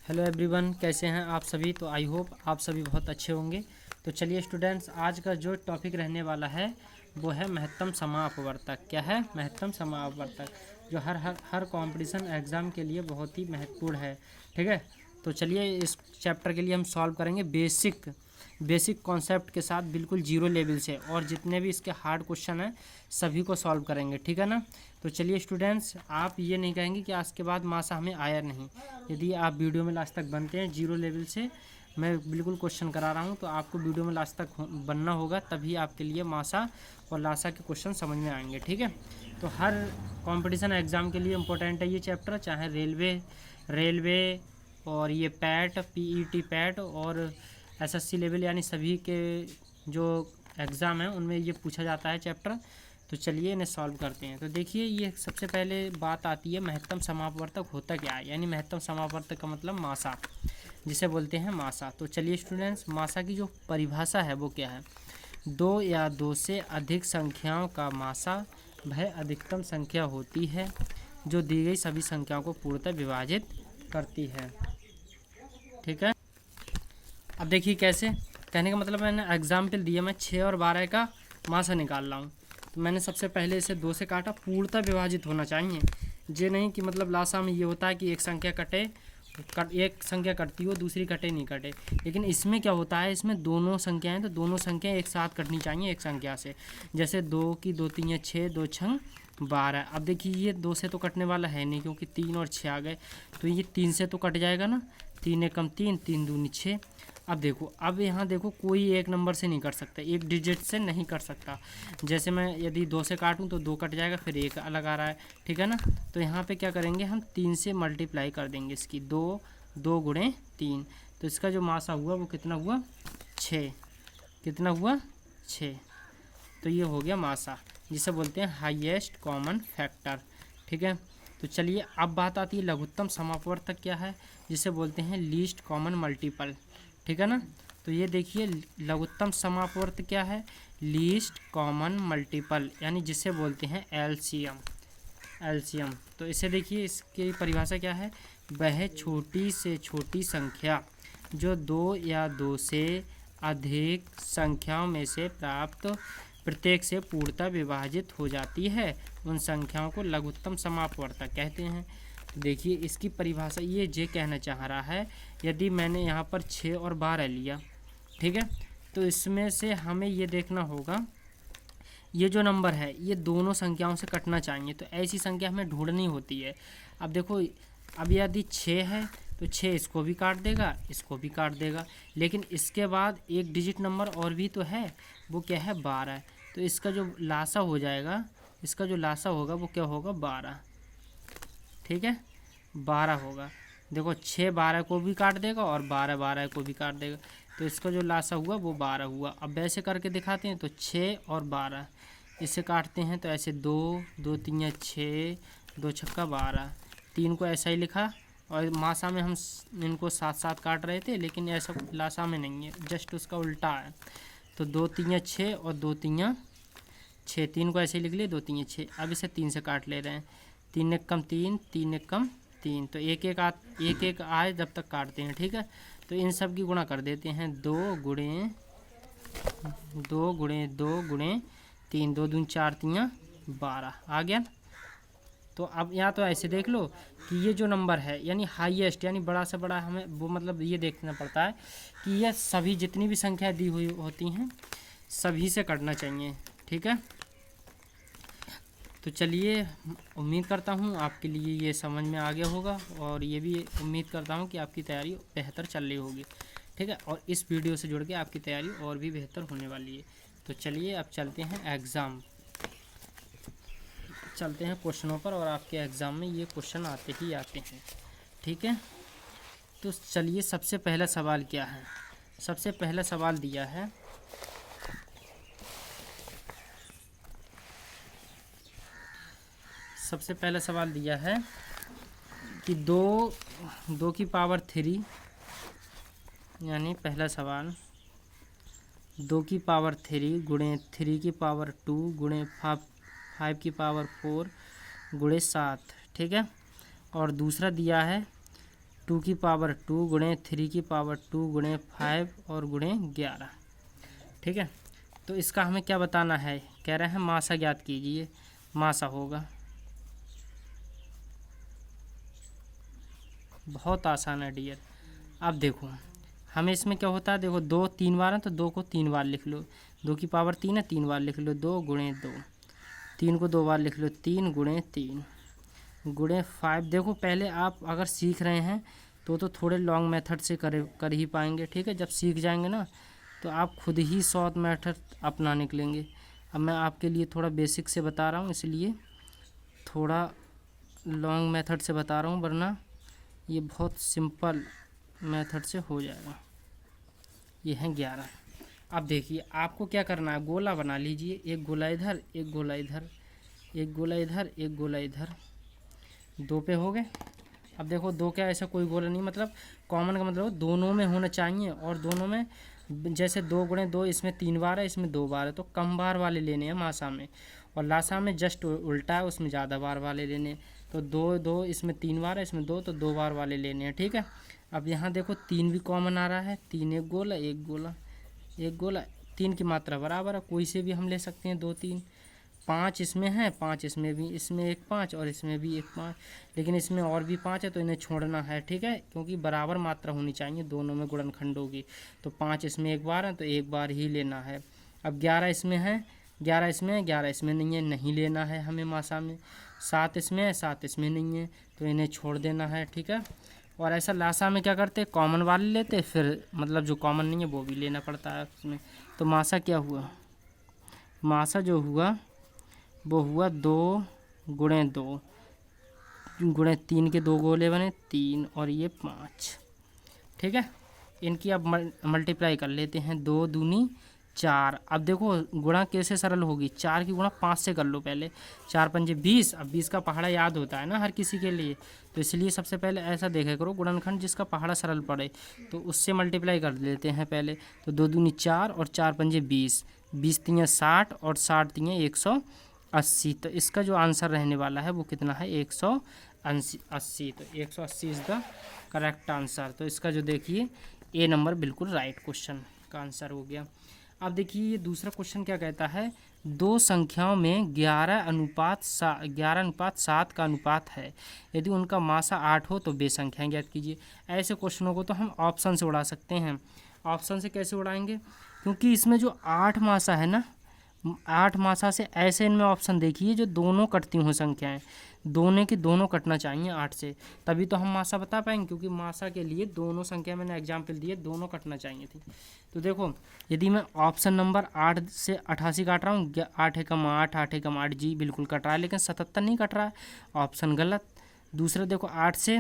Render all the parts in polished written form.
Hello everyone, कैसे हैं आप सभी। तो आई होप आप सभी बहुत अच्छे होंगे। तो चलिए स्टूडेंट्स, आज का जो टॉपिक रहने वाला है वो है महत्तम समापवर्तक। क्या है? महत्तम समापवर्तक, जो हर कंपटीशन एग्ज़ाम के लिए बहुत ही महत्वपूर्ण है। ठीक है, तो चलिए इस चैप्टर के लिए हम सॉल्व करेंगे बेसिक कॉन्सेप्ट के साथ, बिल्कुल जीरो लेवल से, और जितने भी इसके हार्ड क्वेश्चन हैं सभी को सॉल्व करेंगे। ठीक है ना। तो चलिए स्टूडेंट्स, आप ये नहीं कहेंगे कि आज के बाद मासा हमें आया नहीं। यदि आप वीडियो में लास्ट तक बनते हैं, जीरो लेवल से मैं बिल्कुल क्वेश्चन करा रहा हूँ, तो आपको वीडियो में लास्ट तक बनना होगा, तभी आपके लिए मासा और लासा के क्वेश्चन समझ में आएंगे। ठीक है, तो हर कंपटीशन एग्ज़ाम के लिए इम्पोर्टेंट है ये चैप्टर, चाहे रेलवे और ये पैट, पीईटी पैट और एसएससी लेवल, यानी सभी के जो एग्ज़ाम हैं उनमें ये पूछा जाता है चैप्टर। तो चलिए इन्हें सॉल्व करते हैं। तो देखिए, ये सबसे पहले बात आती है महत्तम समापवर्तक होता क्या है। यानी महत्तम समापवर्तक का मतलब मासा, जिसे बोलते हैं मासा। तो चलिए स्टूडेंट्स, मासा की जो परिभाषा है वो क्या है। दो या दो से अधिक संख्याओं का मासा वह अधिकतम संख्या होती है जो दी गई सभी संख्याओं को पूर्णतः विभाजित करती है। ठीक है, अब देखिए कैसे। कहने का मतलब, मैंने एग्जाम्पल दिया, मैं 6 और 12 का मासा निकाल रहा हूँ। तो मैंने सबसे पहले इसे 2 से काटा, पूर्णतः विभाजित होना चाहिए। ये नहीं कि मतलब लासा में ये होता है कि एक संख्या एक संख्या कटती हो, दूसरी कटे नहीं कटे। लेकिन इसमें क्या होता है, इसमें दोनों संख्याएं, तो दोनों संख्याएं एक साथ कटनी चाहिए एक संख्या से। जैसे 2 की 2 3 6, 2 छंग 12। अब देखिए, ये 2 से तो कटने वाला है नहीं, क्योंकि 3 और 6 आ गए, तो ये 3 से तो कट जाएगा ना। 3 एकम 3, 3 दूनी 6। अब देखो, अब यहाँ देखो, कोई एक नंबर से नहीं कट सकता, एक डिजिट से नहीं कट सकता। जैसे मैं यदि 2 से काटूँ तो 2 कट जाएगा, फिर 1 अलग आ रहा है। ठीक है ना। तो यहाँ पे क्या करेंगे, हम 3 से मल्टीप्लाई कर देंगे इसकी, 2 गुणे 3। तो इसका जो मासा हुआ वो कितना हुआ, 6। कितना हुआ, 6। तो ये हो गया मासा, जिसे बोलते हैं हाईएस्ट कॉमन फैक्टर। ठीक है, तो चलिए अब बात आती है लघुत्तम समापवर्तक क्या है, जिसे बोलते हैं लीस्ट कॉमन मल्टीपल। ठीक है ना। तो ये देखिए, लघुत्तम समापवर्तक क्या है, लीस्ट कॉमन मल्टीपल, यानी जिसे बोलते हैं एलसीएम। तो इसे देखिए, इसकी परिभाषा क्या है, वह छोटी से छोटी संख्या जो 2 या 2 से अधिक संख्याओं में से प्राप्त प्रत्येक से पूर्णतः विभाजित हो जाती है, उन संख्याओं को लघुत्तम समापवर्तक कहते हैं। देखिए, इसकी परिभाषा ये कहना चाह रहा है, यदि मैंने यहाँ पर 6 और 12 लिया, ठीक है, तो इसमें से हमें ये देखना होगा, ये जो नंबर है ये दोनों संख्याओं से कटना चाहिए। तो ऐसी संख्या हमें ढूंढनी होती है। अब देखो, अब यदि 6 है तो 6 इसको भी काट देगा, इसको भी काट देगा, लेकिन इसके बाद एक डिजिट नंबर और भी तो है, वो क्या है, 12। तो इसका जो लासा हो जाएगा, इसका जो लासा होगा वो क्या होगा, 12। ठीक है, 12 होगा। देखो, 6 12 को भी काट देगा और 12 12 को भी काट देगा, तो इसका जो लासा हुआ वो 12 हुआ। अब वैसे करके दिखाते हैं, तो 6 और 12 इसे काटते हैं, तो ऐसे 2 2 3 6, 2 छक्का 12। 3 को ऐसा ही लिखा, और मासा में हम इनको साथ साथ काट रहे थे, लेकिन ऐसा लासा में नहीं है, जस्ट उसका उल्टा है। तो 2 3 6 और 2 3 6, 3 को ऐसे ही लिख लिए, 2 3 6। अब इसे 3 से काट ले रहे हैं, 3 एकम 3, 3 एकम 3, तो एक एक आए जब तक काटते हैं। ठीक है, तो इन सब की गुणा कर देते हैं, 2 गुणे 2 गुणे 2 गुणे 3, 2 दूनी 4 3 12 आ गया। तो अब यहाँ तो ऐसे देख लो कि ये जो नंबर है, यानी हाईएस्ट, यानी बड़ा से बड़ा, हमें वो मतलब ये देखना पड़ता है कि यह सभी जितनी भी संख्या दी हुई होती हैं सभी से कटना चाहिए। ठीक है, तो चलिए, उम्मीद करता हूँ आपके लिए ये समझ में आ गया होगा, और ये भी उम्मीद करता हूँ कि आपकी तैयारी बेहतर चल रही होगी। ठीक है, और इस वीडियो से जुड़ के आपकी तैयारी और भी बेहतर होने वाली है। तो चलिए अब चलते हैं चलते हैं क्वेश्चनों पर, और आपके एग्ज़ाम में ये क्वेश्चन आते ही आते हैं। ठीक है, तो चलिए, सबसे पहला सवाल क्या है। सबसे पहला सवाल दिया है, सबसे पहला सवाल दिया है कि 2 की पावर 3, यानी पहला सवाल 2 की पावर 3 गुणे 3 की पावर 2 गुणे 5 की पावर 4 गुणे 7। ठीक है, और दूसरा दिया है 2 की पावर 2 गुणे 3 की पावर 2 गुणे 5 और गुणे 11। ठीक है, तो इसका हमें क्या बताना है, कह रहे हैं मासा ज्ञात कीजिए। मासा होगा, बहुत आसान है डियर। अब देखो हमें इसमें क्या होता है, देखो 2 3 बार है तो 2 को 3 बार लिख लो, 2 की पावर 3 है 3 बार लिख लो, 2 गुणे 2, 3 को 2 बार लिख लो, 3 गुणे 3 गुणे 5। देखो पहले आप अगर सीख रहे हैं तो थोड़े लॉन्ग मेथड से कर ही पाएंगे। ठीक है, जब सीख जाएंगे ना तो आप खुद ही शॉर्ट मेथड अपना निकलेंगे। अब मैं आपके लिए थोड़ा बेसिक से बता रहा हूँ, इसलिए थोड़ा लॉन्ग मेथड से बता रहा हूँ, वरना ये बहुत सिंपल मेथड से हो जाएगा। ये है 11। अब देखिए आपको क्या करना है, गोला बना लीजिए, एक गोला इधर, एक गोला इधर, एक गोला इधर, एक गोला इधर, 2 पे हो गए। अब देखो 2 क्या ऐसा कोई गोला नहीं, मतलब कॉमन का मतलब दोनों में होना चाहिए, और दोनों में जैसे 2 गुणे 2 इसमें 3 बार है, इसमें 2 बार है, तो कम बार वाले लेने हैं मासा में, और लासा में जस्ट उल्टा है, उसमें ज़्यादा बार वाले लेने हैं। तो 2 2 इसमें 3 बार है, इसमें 2, तो 2 बार वाले लेने हैं। ठीक है, अब यहाँ देखो 3 भी कॉमन आ रहा है, 3 एक गोला एक गोला एक गोला, 3 की मात्रा बराबर है, कोई से भी हम ले सकते हैं 2 3। 5 इसमें है, 5 इसमें भी, इसमें एक 5 और इसमें भी एक 5, लेकिन इसमें और भी 5 है तो इन्हें छोड़ना है। ठीक है, क्योंकि बराबर मात्रा होनी चाहिए दोनों में गुणनखंडों की। तो 5 इसमें एक बार है तो एक बार ही लेना है। अब 11 इसमें है, 11 इसमें है, 11 इसमें नहीं है, नहीं लेना है हमें मासा में। 7 इसमें है, 7 इसमें नहीं है, तो इन्हें छोड़ देना है। ठीक है, और ऐसा लासा में क्या करते, कॉमन वाले लेते, फिर मतलब जो कॉमन नहीं है वो भी लेना पड़ता है उसमें। तो मासा क्या हुआ, मासा जो हुआ वो हुआ 2 गुणे 2 गुणे 3 के 2 गोले बने 3 और ये 5। ठीक है, इनकी अब मल्टीप्लाई कर लेते हैं, 2 दूनी 4। अब देखो गुणा कैसे सरल होगी, 4 की गुणा 5 से कर लो पहले, 4 पंजे 20। अब 20 का पहाड़ा याद होता है ना हर किसी के लिए, तो इसलिए सबसे पहले ऐसा देखा करो गुणनखंड जिसका पहाड़ा सरल पड़े, तो उससे मल्टीप्लाई कर लेते हैं पहले। तो 2 दूनी 4 और 4 पंजे 20, 20 तियाँ 60 और 60 तियाँ 180। तो इसका जो आंसर रहने वाला है वो कितना है, 180। तो 180 इज़ द करेक्ट आंसर। तो इसका जो देखिए ए नंबर बिल्कुल राइट क्वेश्चन का आंसर हो गया। अब देखिए ये दूसरा क्वेश्चन क्या कहता है, 2 संख्याओं में 11:7 का अनुपात है, यदि उनका मासा 8 हो तो वे संख्याएं ज्ञात कीजिए। ऐसे क्वेश्चनों को तो हम ऑप्शन से उड़ा सकते हैं। ऑप्शन से कैसे उड़ाएंगे, क्योंकि इसमें जो 8 मासा है ना, 8 मासा से ऐसे इनमें ऑप्शन देखिए जो दोनों कटती हुई संख्याएं, दोनों की दोनों कटना चाहिए 8 से, तभी तो हम मासा बता पाएंगे, क्योंकि मासा के लिए दोनों संख्या मैंने एग्जाम्पल दिए, दोनों कटना चाहिए थी। तो देखो यदि मैं ऑप्शन नंबर 8 से 88 काट रहा हूँ, 8 एकम 8 8 एकम 8 जी बिल्कुल कट रहा है, लेकिन 77 नहीं कट रहा है, ऑप्शन गलत। दूसरा देखो 8 से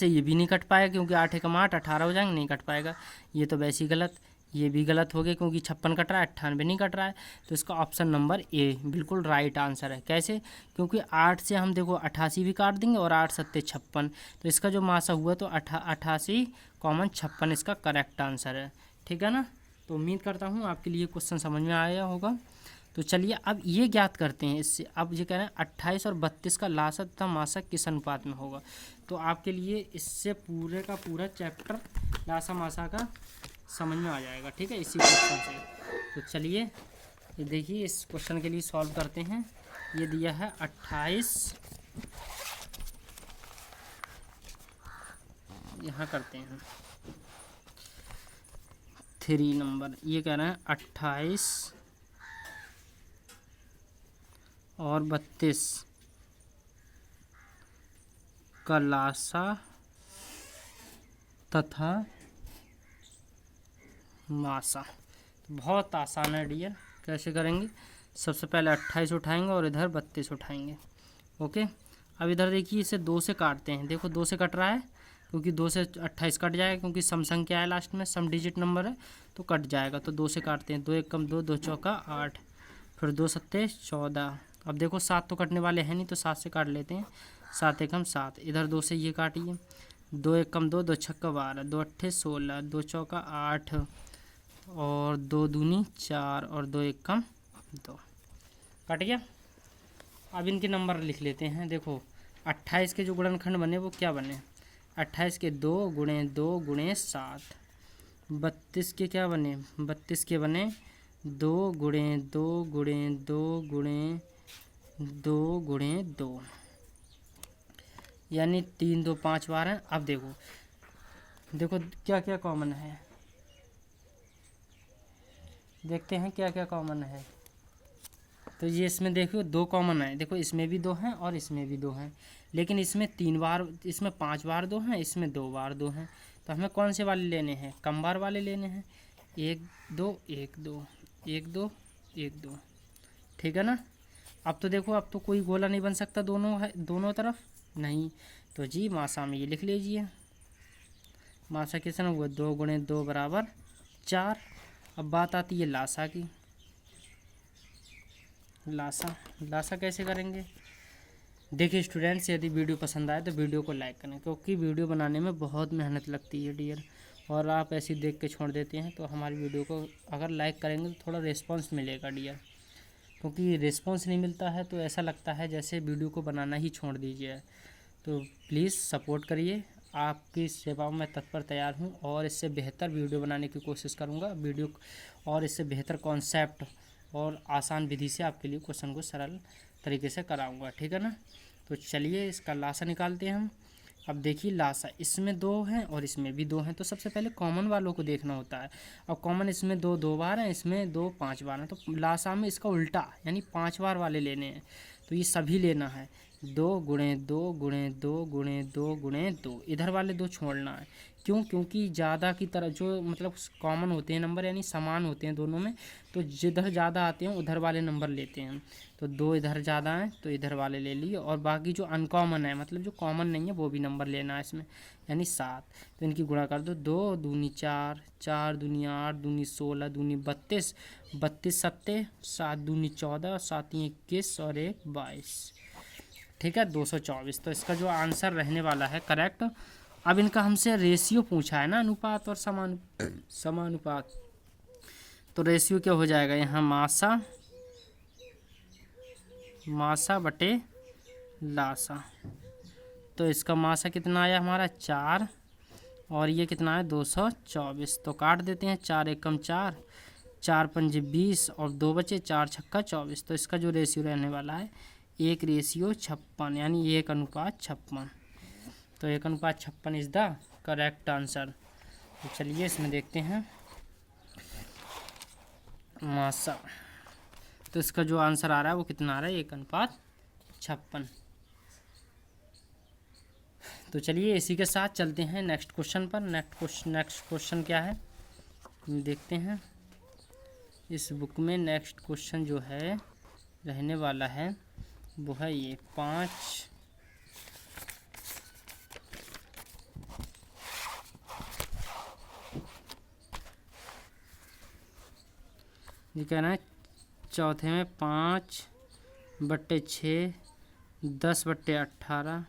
ये भी नहीं कट पाएगा, क्योंकि 8 एकम 8 18 हो जाएंगे, नहीं कट पाएगा, ये तो वैसे ही गलत। ये भी गलत हो गया, क्योंकि 56 कट रहा है, 98 नहीं कट रहा है। तो इसका ऑप्शन नंबर ए बिल्कुल राइट आंसर है। कैसे, क्योंकि 8 से हम देखो 88 भी काट देंगे, और 8 सत्ते 56, तो इसका जो मासा हुआ तो 88 कॉमन 56 इसका करेक्ट आंसर है। ठीक है ना, तो उम्मीद करता हूँ आपके लिए क्वेश्चन समझ में आया होगा। तो चलिए अब ये ज्ञात करते हैं इससे। अब ये कह रहे हैं 28 और 32 का लासा तथा मासा किस अनुपात में होगा। तो आपके लिए इससे पूरे का पूरा चैप्टर लासा मासा का समझ में आ जाएगा। ठीक है, इसी क्वेश्चन से। तो चलिए ये देखिए इस क्वेश्चन के लिए सॉल्व करते हैं। ये दिया है 28, यहाँ करते हैं 3 नंबर। ये कह रहे हैं 28 और 32 का लासा तथा मासा। बहुत आसान है डियर, कैसे करेंगे, सबसे पहले 28 उठाएंगे और इधर 32 उठाएंगे। ओके, अब इधर देखिए इसे 2 से काटते हैं। देखो 2 से कट रहा है, क्योंकि 2 से 28 कट जाएगा, क्योंकि सम संख्या है लास्ट में, सम डिजिट नंबर है तो कट जाएगा। तो 2 से काटते हैं, 2 एकम 2, 2 चौका 8, फिर 2 सत्ते 14। अब देखो 7 तो कटने वाले हैं नहीं, तो 7 से काट लेते हैं, 7 एकम 7। इधर 2 से ये काटिए, 2 एकम 2, 2 छक्का 12, 2 अट्ठे 16, 2 चौका 8 और 2 दूनी 4 और 2 एकम 2, कट गया। अब इनके नंबर लिख लेते हैं। देखो 28 के जो गुणनखंड बने वो क्या बने, 28 के 2 गुणे 2 गुणे 7। 32 के क्या बने, 32 के बने 2 गुणे 2 गुणे 2 गुणे 2 गुणे 2, यानी 3 2 5 बार है। अब देखो देखो क्या क्या कॉमन है, देखते हैं क्या क्या कॉमन है। तो ये इसमें देखो 2 कॉमन है, देखो इसमें भी 2 हैं और इसमें भी 2 हैं, लेकिन इसमें 3 बार, इसमें 5 बार 2 हैं, इसमें 2 बार 2 हैं। तो हमें कौन से वाले लेने हैं, कम बार वाले लेने हैं। 1 2 1 2 1 2 1 2, ठीक है ना। अब तो देखो अब तो कोई गोला नहीं बन सकता दोनों है, दोनों तरफ नहीं, तो जी मासा में ये लिख लीजिए। मासा कितना हुआ, 2 गुणे 2 बराबर 4। अब बात आती है लासा की। लासा कैसे करेंगे, देखिए स्टूडेंट्स, यदि वीडियो पसंद आए तो वीडियो को लाइक करें, क्योंकि वीडियो बनाने में बहुत मेहनत लगती है डियर, और आप ऐसे ही देख के छोड़ देते हैं। तो हमारी वीडियो को अगर लाइक करेंगे तो थोड़ा रिस्पांस मिलेगा डियर, क्योंकि रिस्पांस नहीं मिलता है तो ऐसा लगता है जैसे वीडियो को बनाना ही छोड़ दीजिए। तो प्लीज़ सपोर्ट करिए, आपकी सेवाओं में तत्पर तैयार हूँ, और इससे बेहतर वीडियो बनाने की कोशिश करूँगा। वीडियो और इससे बेहतर कॉन्सेप्ट और आसान विधि से आपके लिए क्वेश्चन को सरल तरीके से कराऊंगा, ठीक है ना। तो चलिए इसका लासा निकालते हैं हम। अब देखिए लासा, इसमें 2 हैं और इसमें भी 2 हैं, तो सबसे पहले कॉमन वालों को देखना होता है। अब कॉमन इसमें 2 2 बार हैं, इसमें 2 5 बार हैं, तो लासा में इसका उल्टा यानी 5 बार वाले लेने हैं। तो ये सभी लेना है, 2 गुणे 2 गुणे 2 गुणे 2 गुणे 2, इधर वाले 2 छोड़ना है। क्यों, क्योंकि ज़्यादा की तरह जो मतलब कॉमन होते हैं नंबर, यानी समान होते हैं दोनों में, तो जिधर ज़्यादा आते हैं उधर वाले नंबर लेते हैं। तो 2 इधर ज़्यादा हैं तो इधर वाले ले लिए, और बाकी जो अनकॉमन है मतलब जो कॉमन नहीं है वो भी नंबर लेना है इसमें, यानी 7। तो इनकी गुणा कर दो, 2 दूनी 4, 4 दूनी 8, दूनी 16, दूनी 32, 32 सत्ते, 7 दूनी 14, 7 21 और 1 22, ठीक है 224। तो इसका जो आंसर रहने वाला है करेक्ट। अब इनका हमसे रेशियो पूछा है ना, अनुपात और समानुपात। तो रेशियो क्या हो जाएगा यहाँ, मासा बटे लासा। तो इसका मासा कितना आया हमारा 4, और ये कितना है 224। तो काट देते हैं, 4 एकम 4, 4 पंजे 20 और 2 बचे, 4 छक्का 24। तो इसका जो रेशियो रहने वाला है 1:56, यानी 1:56। तो 1:56 इज़ द करेक्ट आंसर। तो चलिए इसमें देखते हैं मासा। तो इसका जो आंसर आ रहा है वो कितना आ रहा है, 1:56। तो चलिए इसी के साथ चलते हैं नेक्स्ट क्वेश्चन पर। नेक्स्ट क्वेश्चन क्या है देखते हैं। इस बुक में नेक्स्ट क्वेश्चन जो है रहने वाला है वो है ये 5। ये कहना है चौथे में 5/6, 10/18,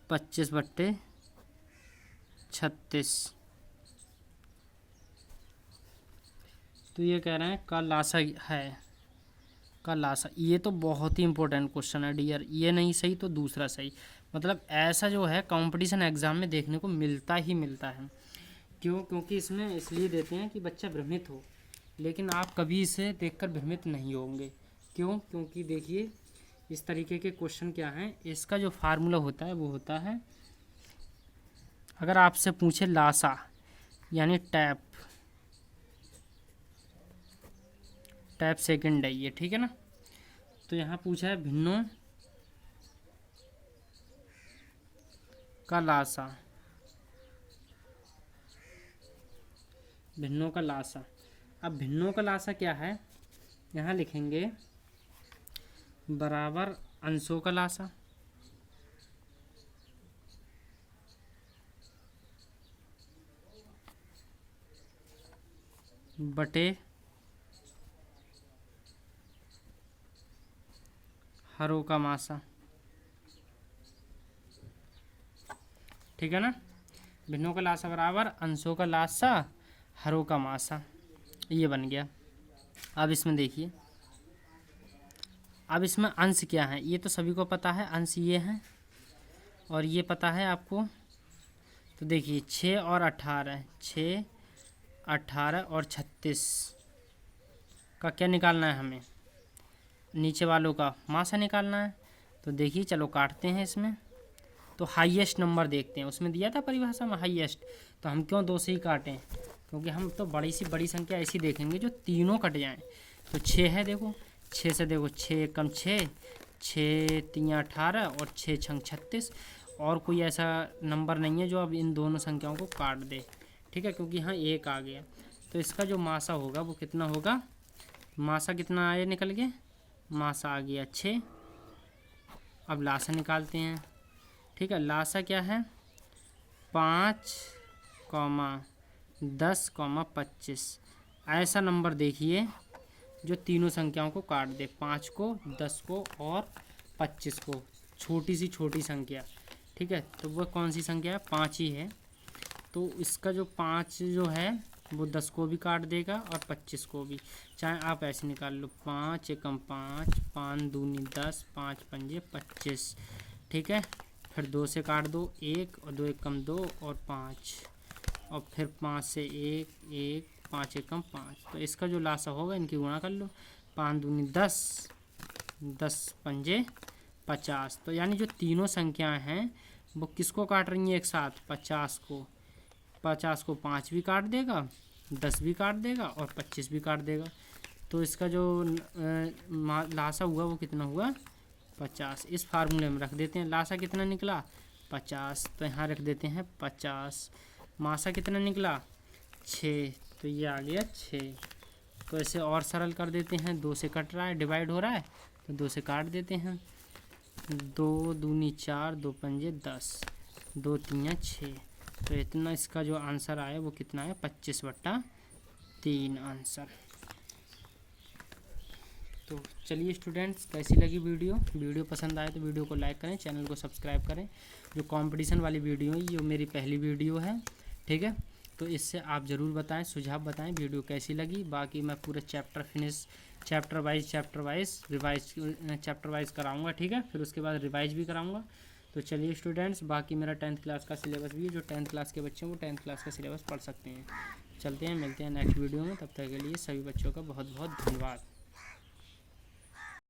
25/36। तो ये कह रहे हैं का लासा है, का लासा। ये तो बहुत ही इंपॉर्टेंट क्वेश्चन है डियर, ये नहीं सही तो दूसरा सही। मतलब ऐसा जो है कंपटीशन एग्जाम में देखने को मिलता ही मिलता है। क्यों, क्योंकि इसमें इसलिए देते हैं कि बच्चा भ्रमित हो, लेकिन आप कभी इसे देखकर भ्रमित नहीं होंगे। क्यों, क्योंकि देखिए इस तरीके के क्वेश्चन क्या हैं, इसका जो फार्मूला होता है वो होता है, अगर आपसे पूछे लासा यानी टैप सेकंड है ये, ठीक है ना। तो यहाँ पूछा है भिन्नों का लासा, भिन्नों का लासा। अब भिन्नों का लासा क्या है, यहाँ लिखेंगे बराबर अंशों का लासा बटे हरों का मासा, ठीक है ना। भिन्नों का लासा बराबर अंशों का लासा हरों का मासा, ये बन गया। अब इसमें देखिए, अब इसमें अंश क्या है, ये तो सभी को पता है, अंश ये है, और ये पता है आपको तो देखिए 6 और 18, 6, 18 और 36 का क्या निकालना है हमें, नीचे वालों का मासा निकालना है। तो देखिए चलो काटते हैं इसमें। तो हाईएस्ट नंबर देखते हैं, उसमें दिया था परिभाषा में हाईएस्ट, तो हम क्यों 2 से ही काटें, क्योंकि हम तो बड़ी सी बड़ी संख्या ऐसी देखेंगे जो तीनों कट जाएं। तो 6 है, देखो 6 से देखो 6 कम 6, 6 3 18 और 6 छंग 36, और कोई ऐसा नंबर नहीं है जो अब इन दोनों संख्याओं को काट दे, ठीक है, क्योंकि यहाँ 1 आ गया। तो इसका जो मासा होगा वो कितना होगा, मासा कितना आया निकल के, मासा आ गया 6। अब लासा निकालते हैं, ठीक है। लासा क्या है, 5, 10, 25। ऐसा नंबर देखिए जो तीनों संख्याओं को काट दे, 5 को, 10 को और 25 को, छोटी सी छोटी संख्या, ठीक है। तो वह कौन सी संख्या है, 5 ही है। तो इसका जो 5 जो है वो 10 को भी काट देगा और 25 को भी, चाहे आप ऐसे निकाल लो, 5 एकम 5, 5 दूनी 10, 5 पंजे 25, ठीक है। फिर 2 से काट दो 1 और 2 एकम 2 और 5, और फिर 5 से 1 1, 5 एकम 5। तो इसका जो लासा होगा इनकी गुणा कर लो, 5 दूनी 10, 10 पंजे 50। तो यानी जो तीनों संख्याएं हैं वो किसको काट रही हैं एक साथ, 50 को। 50 को 5 भी काट देगा, 10 भी काट देगा और 25 भी काट देगा। तो इसका जो लासा हुआ वो कितना हुआ, 50। इस फार्मूले में रख देते हैं, लासा कितना निकला 50, तो यहाँ रख देते हैं 50। मासा कितना निकला 6, तो ये आ गया 6। तो ऐसे और सरल कर देते हैं, 2 से कट रहा है, डिवाइड हो रहा है, तो 2 से काट देते हैं, 2 दूनी 4, 2 पंजे 10, 2 3 6। तो इतना इसका जो आंसर आया वो कितना है, 25/3 आंसर। तो चलिए स्टूडेंट्स, कैसी लगी वीडियो पसंद आए तो वीडियो को लाइक करें, चैनल को सब्सक्राइब करें। जो कंपटीशन वाली वीडियो है ये मेरी पहली वीडियो है, ठीक है। तो इससे आप ज़रूर बताएं, सुझाव बताएं वीडियो कैसी लगी। बाकी मैं पूरा चैप्टर वाइज कराऊंगा, ठीक है। फिर उसके बाद रिवाइज भी कराऊंगा। तो चलिए स्टूडेंट्स, बाकी मेरा 10th क्लास का सिलेबस भी है, जो 10th क्लास के बच्चे हैं वो 10th क्लास का सिलेबस पढ़ सकते हैं। चलते हैं, मिलते हैं नेक्स्ट वीडियो में, तब तक के लिए सभी बच्चों का बहुत बहुत धन्यवाद।